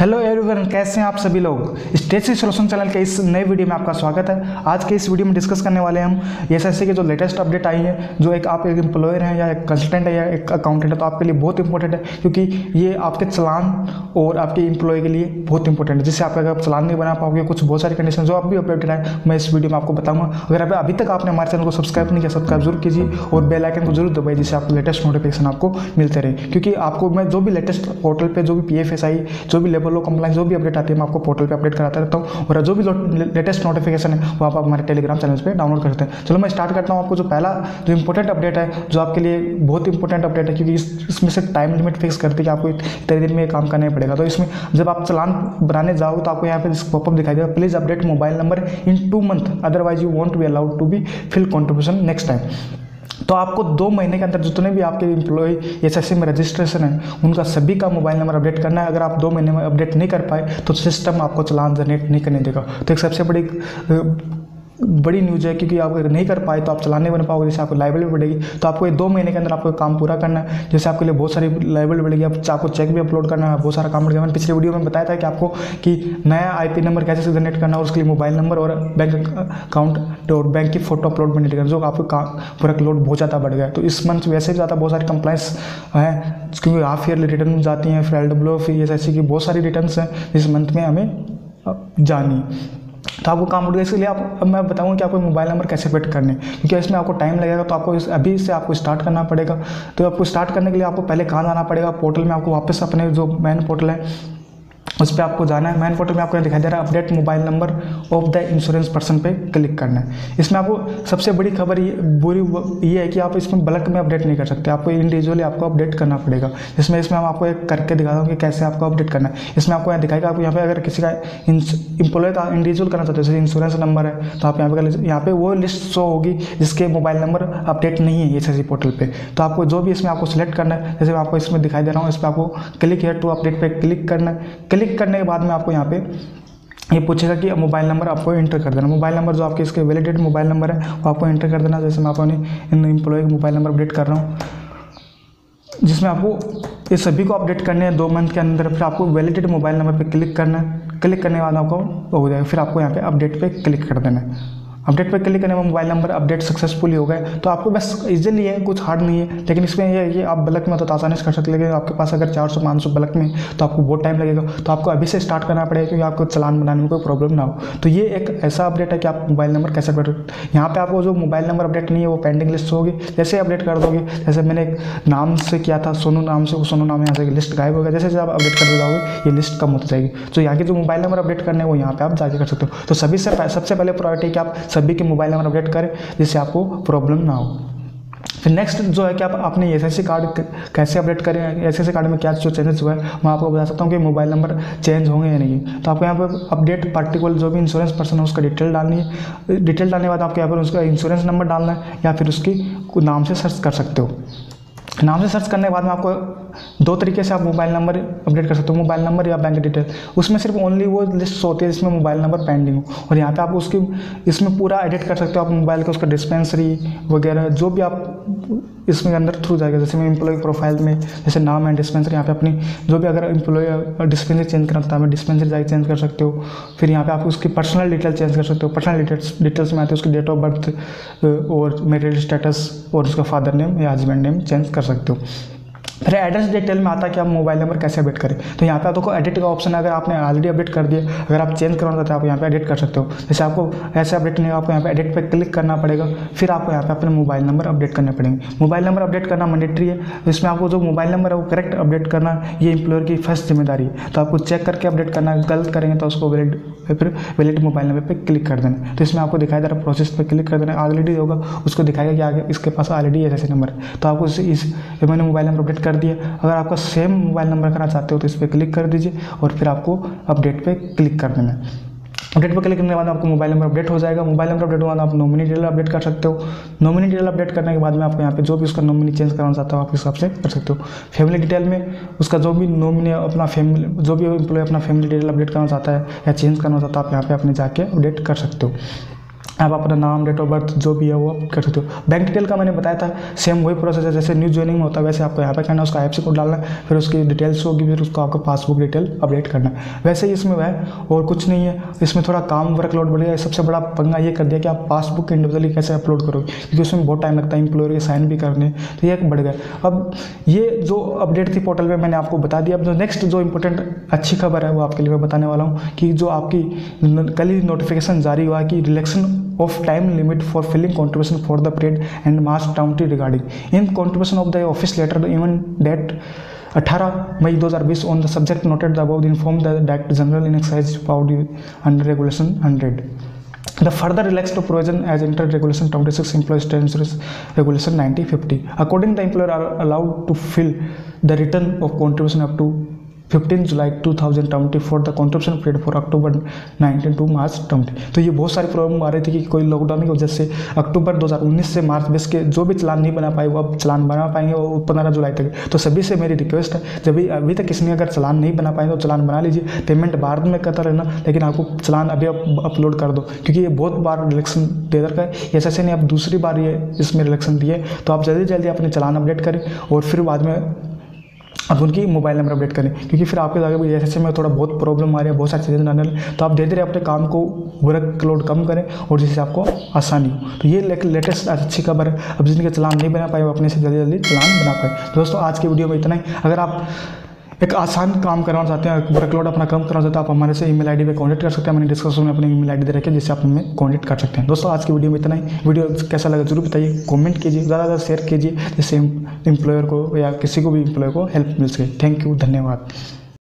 Hello everyone, कैसे हैं आप सभी लोग। स्टेसी सॉल्यूशन चैनल के इस नए वीडियो में आपका स्वागत है। आज के इस वीडियो में डिस्कस करने वाले हैं हम एसएससी के जो लेटेस्ट अपडेट आई है। जो आप एक एम्प्लॉयर हैं या एक कंसल्टेंट है या एक अकाउंटेंट है तो आपके लिए बहुत इंपॉर्टेंट है, क्योंकि ये आपके चलान और आपके एम्प्लॉय के लिए बहुत इंपॉर्टेंट है। जिससे आप अगर चलान नहीं बना पाओगे, कुछ बहुत सारी कंडीशन जो आप भी अपडेटेड है मैं इस वीडियो में आपको बताऊँगा। अगर अभी तक आपने हमारे चैनल को सब्सक्राइब नहीं किया, सब्सक्राइब जरूर कीजिए और बेल आइकन को जरूर दबाइए, जिससे आपको लेटेस्ट नोटिफिकेशन आपको मिलते रहे। क्योंकि आपको मैं जो भी लेटेस्ट पोर्टल पर जो भी PFSI, जो भी लेबर लॉ कंप्लाइंस, जो भी अपडेट आती है मैं आपको पोर्टल पे अपडेट कराता रहता हूँ। और जो भी लेटेस्ट नोटिफिकेशन है वो आप हमारे टेलीग्राम चैनल पे डाउनलोड करते हैं। चलो मैं स्टार्ट करता हूँ। आपको जो पहला जो इंपॉर्टेंट अपडेट है, जो आपके लिए बहुत इंपॉर्टेंट अपडेट है, क्योंकि इसमें से टाइम लिमिट फिक्स करती है कि आपको इतने दिन में काम करना ही पड़ेगा। तो इसमें जब आप चलान बनाने जाओ तो आपको यहाँ पे पॉपअप दिखाई देगा, please update mobile number in 2 month, otherwise you won't be allowed to be fill contribution next time. तो आपको 2 महीने के अंदर जितने भी आपके एम्प्लॉय एसएससी में रजिस्ट्रेशन है उनका सभी का मोबाइल नंबर अपडेट करना है। अगर आप 2 महीने में अपडेट नहीं कर पाए तो सिस्टम आपको चालान जनरेट नहीं करने देगा। तो एक सबसे बड़ी न्यूज़ है, क्योंकि आप अगर नहीं कर पाए तो आप चालान नहीं बन पाओगे, जैसे आपको लाइबिलिटी बढ़ेगी। तो आपको ये 2 महीने के अंदर आपको काम पूरा करना है, जैसे आपके लिए बहुत सारी लाइबिलिटी बढ़ेगी। आपको चेक भी अपलोड करना है, बहुत सारा काम बढ़ेगा। मैंने पिछले वीडियो में बताया था कि आपको कि नया IP नंबर कैसे जनरेट करना है और उसके लिए मोबाइल नंबर और बैंक अकाउंट और बैंक की फोटो अपलोड बनने देगा, जो आपको काम पूरा लोड बहुत ज़्यादा बढ़ गया है। तो इस मंथ वैसे भी ज़्यादा बहुत सारी कंप्लाइंस हैं, क्योंकि हाफ ईयरली रिटर्न जाती हैं, फिर LWO, फिर SSC की बहुत सारी रिटर्न्स हैं इस मंथ में हमें जानी। तो आपको काम बढ़ेगा। इसके लिए अब मैं बताऊंगा कि आपको मोबाइल नंबर कैसे अपडेट करने, क्योंकि इसमें आपको टाइम लगेगा। तो आपको अभी से आपको स्टार्ट करना पड़ेगा। तो आपको स्टार्ट करने के लिए आपको पहले कहाँ जाना पड़ेगा, पोर्टल में आपको वापस अपने जो मेन पोर्टल है उस पर आपको जाना है। मेन पोर्टल में आपको दिखाई दे रहा है update mobile number of the insurance person पे क्लिक करना है। इसमें आपको सबसे बड़ी खबर ये है कि आप इसमें बल्क में अपडेट नहीं कर सकते, आपको इंडिविजुअली आपको अपडेट करना पड़ेगा। इसमें हम आपको एक करके दिखाता हूँ कि कैसे आपको अपडेट करना है। इसमें आपको यहाँ दिखाएगा, आपको यहाँ पे अगर किसी का एम्प्लॉय का इंडिविजुअल करना चाहते हो, जैसे इंश्योरेंस नंबर है, तो आप यहाँ पे वो लिस्ट शो होगी जिसके मोबाइल नंबर अपडेट नहीं है SSC पोर्टल पे। तो आपको जो भी इसमें आपको सिलेक्ट करना है, जैसे मैं आपको इसमें दिखाई दे रहा हूँ, इस पर आपको क्लिक हियर टू अपडेट पे क्लिक करना है। क्लिक करने के बाद में आपको यहाँ पे ये पूछेगा कि मोबाइल नंबर आपको एंटर कर देना। मोबाइल नंबर जो आपके इसके वैलिडेट मोबाइल नंबर है वो आपको एंटर कर देना। जैसे मैं अपने इन एम्प्लॉय का मोबाइल नंबर अपडेट कर रहा हूँ, जिसमें आपको ये सभी को अपडेट करने हैं 2 मंथ के अंदर। फिर आपको वैलिडेट मोबाइल नंबर पे क्लिक करना है। क्लिक करने के बाद आपको हो जाएगा, फिर आपको यहाँ पे अपडेट पे क्लिक कर देना है। अपडेट पे क्लिक करने में मोबाइल नंबर अपडेट सक्सेसफुली हो गए। तो आपको बस इजीली है, कुछ हार्ड नहीं है। लेकिन इसमें ये आप बल्क में तो आसानी से कर सकते, लेकिन आपके पास अगर 400-500 बल्क में तो आपको बहुत टाइम लगेगा। तो आपको अभी से स्टार्ट करना पड़ेगा, क्योंकि आपको चालान बनाने में कोई प्रॉब्लम ना हो। तो ये एक ऐसा अपडेट है कि आप मोबाइल नंबर कैसे अपडेट, यहाँ पे आपको जो मोबाइल नंबर अपडेट नहीं है वो पेंडिंग लिस्ट होगी। जैसे अपडेट कर दोगे, जैसे मैंने एक नाम से किया था, सोनू नाम से, वो सोनू नाम यहाँ से लिस्ट गायब होगा। जैसे आप अपडेट करते जाओगे ये लिस्ट कम होती जाएगी। तो यहाँ के जो मोबाइल नंबर अपडेट करने हैं वो यहाँ पे आप जाके कर सकते हो। तो सबसे पहले प्रायोरिटी कि आप सभी के मोबाइल नंबर अपडेट करें, जिससे आपको प्रॉब्लम ना हो। फिर नेक्स्ट जो है कि आप अपने SSC कार्ड कैसे अपडेट करें, SSC कार्ड में क्या जो चेंजेस हुआ है मैं आपको बता सकता हूँ कि मोबाइल नंबर चेंज होंगे या नहीं। तो आपको यहाँ पर अपडेट पार्टिकुलर जो भी इंश्योरेंस पर्सन है उसका डिटेल डालनी है। डिटेल डालने के बाद आपको यहाँ पर उसका इंश्योरेंस नंबर डालना है, या फिर उसकी नाम से सर्च कर सकते हो। नाम से सर्च करने के बाद में आपको 2 तरीके से आप मोबाइल नंबर अपडेट कर सकते हो, मोबाइल नंबर या बैंक डिटेल। उसमें सिर्फ ओनली वो लिस्ट होती है जिसमें मोबाइल नंबर पेंडिंग हो, और यहाँ पे आप उसकी इसमें पूरा एडिट कर सकते हो। आप मोबाइल का उसका डिस्पेंसरी वगैरह जो भी आप इसमें अंदर थ्रू जाएगा। जैसे मैं एम्प्लॉय प्रोफाइल में जैसे नाम है, डिस्पेंसरी, यहाँ पे अपनी जो भी अगर एम्प्लॉय डिस्पेंसरी चेंज करना चाहता है डिस्पेंसरी जाके चेंज कर सकते हो। फिर यहाँ पे आप उसकी पर्सनल डिटेल चेंज कर सकते हो। पर्सनल डिटेल्स में आते हैं उसकी डेट ऑफ बर्थ और मैरिटल स्टेटस और उसका फादर नेम या हस्बैंड नेम चेंज कर सकते हो। फिर एड्रेस डिटेल में आता है कि आप मोबाइल नंबर कैसे अपडेट करें। तो यहाँ पे आपको एडिट का ऑप्शन है। अगर आपने ऑलरेडी अपडेट कर दिया, अगर आप चेंज करना चाहते हैं आप यहाँ पे एडिट कर सकते हो। जैसे आपको ऐसे अपडेट नहीं, आपको यहाँ पे एडिट पे क्लिक करना पड़ेगा। फिर आपको यहाँ पे अपने मोबाइल नंबर अपडेट करने पड़ेंगे। मोबाइल नंबर अपडेट करना मैंडेटरी है। इसमें आपको जो मोबाइल नंबर है वो करेक्ट अपडेट करना ये एम्प्लॉयर की फर्स्ट जिम्मेदारी है। तो आपको चेक करके अपडेट करना है, गलत करेंगे तो उसको वैलिड मोबाइल नंबर पर क्लिक कर देना। तो इसमें आपको दिखाई दे रहा है प्रोसेस पर क्लिक कर देना। ऑलरेडी होगा उसको दिखाएगा कि आगे इसके पास ऑलरेडी SSC नंबर है। तो आपको मैंने मोबाइल नंबर अपडेट कर दिया। अगर आपका सेम मोबाइल नंबर करना चाहते हो तो इस पर क्लिक कर दीजिए और फिर आपको अपडेट पे क्लिक कर देना है। अपडेट पर क्लिक करने के बाद आपको मोबाइल नंबर अपडेट हो जाएगा। मोबाइल नंबर अपडेट हुआ तो आप नॉमिनी डिटेल अपडेट कर सकते हो। नॉमिनी डिटेल अपडेट करने के बाद में आपको यहाँ पे जो भी उसका नॉमिनी चेंज करना चाहता हो आप इस हिसाब से कर सकते हो। फैमिली डिटेल में उसका जो भी नॉमिनी अपना फैमिली जो भी एम्प्लॉय अपना फैमिली डिटेल अपडेट करना चाहता है या चेंज करना चाहता है आप यहाँ पे अपने जाके अपडेट कर सकते हो। आप अपना नाम, डेट ऑफ बर्थ जो भी है वो आप कर सकते हो। बैंक डिटेल का मैंने बताया था, सेम वही प्रोसेस है जैसे न्यू ज्वाइनिंग में होता है, वैसे आपको यहाँ पे करना है, उसका IFSC कोड डालना है, फिर उसकी डिटेल्स होगी, फिर उसको आपको पासबुक डिटेल अपडेट करना है। वैसे ही इसमें है और कुछ नहीं है। इसमें थोड़ा काम वर्कलोड बढ़ गया। सबसे बड़ा पंगा ये कर दिया कि आप पासबुक इंडिविजुअली कैसे अपलोड करोगे, क्योंकि उसमें बहुत टाइम लगता है, एम्प्लॉयर के साइन भी करने, तो ये एक बढ़ गया। अब ये जो अपडेट थी पोर्टल में मैंने आपको बता दिया। अब जो नेक्स्ट जो इंपॉर्टेंट अच्छी खबर है वो आपके लिए मैं बताने वाला हूँ कि जो आपकी कल ही नोटिफिकेशन जारी हुआ कि relaxation of time limit for filling contribution for the period and March 20 regarding in contribution of the office letter even that 18 May 2020 on the subject noted the above informed the Director General in exercise power under Regulation 100. The further relaxed provision as entered Regulation 26 Employees Insurance Regulation 9050. According the employer are allowed to fill the return of contribution up to 15 July 2020 for the contribution period for October 19 to March 20। तो ये बहुत सारी problem आ रही थी कि कोई lockdown की वजह से अक्टूबर 2019 से मार्च 20 के जो भी चलान नहीं बना पाए वो अब चलान बना पाएंगे वो 15 जुलाई तक। तो सभी से मेरी रिक्वेस्ट है, जब अभी तक किसी ने अगर चलान नहीं बना पाए तो चलान बना लीजिए, पेमेंट बाद में करता रहना, लेकिन आपको चलान अभी अपलोड कर दो, क्योंकि ये बहुत बार रिलेक्शन दे रखा है। ऐसे नहीं, आप दूसरी बार ये इसमें रिलेक्शन दिए, तो आप जल्दी जल्दी अपने चलान अपडेट करें और फिर बाद में अब उनकी मोबाइल नंबर अपडेट करें, क्योंकि फिर आपके आगे भी ऐसे में थोड़ा बहुत प्रॉब्लम आ रही है, बहुत सारी चीज़ें आने वाली। तो आप धीरे धीरे अपने काम को वर्कलोड कम करें और जिससे आपको आसानी हो। तो ये लेटेस्ट अच्छी खबर है। अब जिनके चलान नहीं बना पाए वो अपने से जल्दी जल्दी चलान बना पाए। दोस्तों आज की वीडियो में इतना ही। अगर आप एक आसान काम करवाना चाहते हैं, वर्कलोड अपना कम करना चाहते हैं, आप हमारे से ईमेल आईडी पे कांटेक्ट कर सकते हैं। मैंने डिस्क्रिप्शन में अपनी ईमेल आईडी दे रखी है, जिससे आप हमें कांटेक्ट कर सकते हैं। दोस्तों आज की वीडियो में इतना ही। वीडियो कैसा लगा जरूर बताइए, कमेंट कीजिए, ज़्यादा शेयर कीजिए, जिससे एम्प्लॉयर को या किसी को भी एम्प्लॉयर को हेल्प मिल सके। थैंक यू, धन्यवाद।